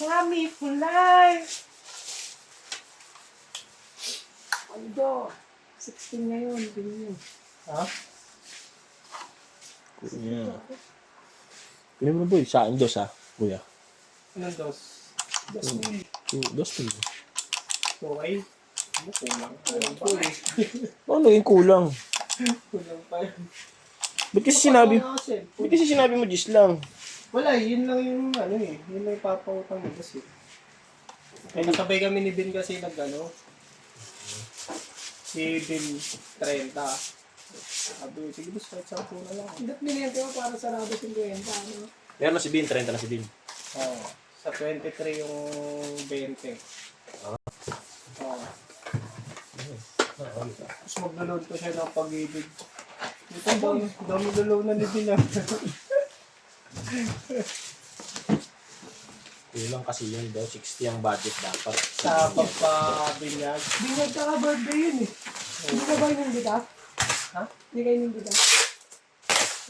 Mami, kulay! Aldo, 16 ngayon, ganyan. Ha? Kuya. Kuya mo boy, sa akin dos ha, kuya. Anong dos? Dos mo eh. Dos po. Okay. Ano, kulang pa eh. Ano yung kulang? Kulang pa yun. Ba't kasi sinabi, Ba't ba't kasi sinabi mo Diyos lang? wala, yun lang yung ano eh. Yun lang yung papautang mo kasi. Eh, nakabay kami ni Ben kasi nag-ano. Si Ben 30. Sabi, sige boss, kahit 10 na lang. Ba't binente mo para sarado 50, ano? Meron na si Bin, 30 na si Bin. Oo. Sa 23 yung 20. Oo. Tapos maglaload ko siya ng pag-ibig. Ito dami lalaw na ni Ben ah. Kulang kasi yun daw, 60 ang budget dapat. Sa pagpabinyag. Binyag ka ka birthday yun eh. Hindi ka ba yung bita? Ha? Hindi kayo yung bita?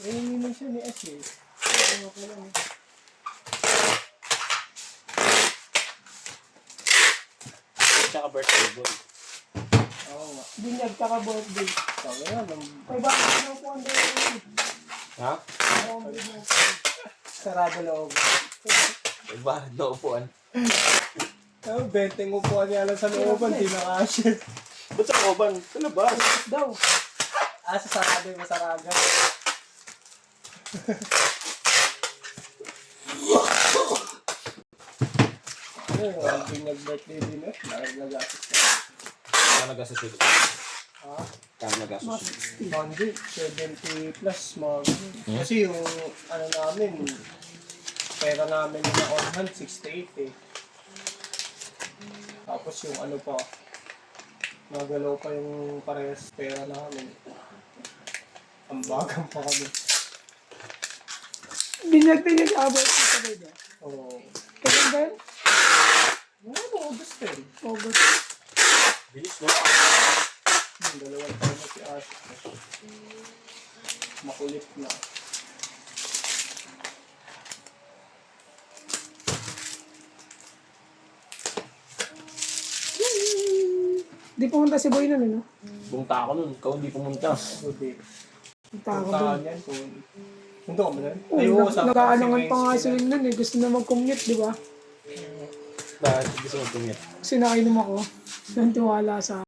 Eh, hindi na siya ni Ash eh. Ano ko lang. Tsaka birthday boy. Oo nga. Binyag ka ka birthday. Sabi nga, May bakit ano po ang dahil? Ha? sarado loob. Nagbaharad na upuan. Oh, 20 upuan niya lang sa looban, di na kasya. Ba't sa koban? Sa labas. Daw. Ah, sa sarado yung masaraga. Ang pinag-birthday din eh. Nag-asis ka. Kaya nag-associate. Ha? Kaya nag-associate. Hindi, 70 plus mga ganun. Kasi yung ano namin, pera namin na on hand, 68 eh. Tapos yung ano pa, nagalaw pa yung parehas pera namin. Ang bagang pa kami. Binyag ka birthday ka ba niya? Oo. Kailan ba yun? Ano, August 10. August. Bilis no? Dalawang taon na si Ash. Makulit na. Di pumunta si Boy nun, ano? Pumunta ako nun, ikaw hindi pumunta. Good Punta ako Punta dun. niyan kung... Hindi ka ba na? Nag-aalangan pa nga sila nun eh. Gusto na mag-commute, di ba? Bakit gusto mo tumit? Kasi nakainom ako. Nantiwala sa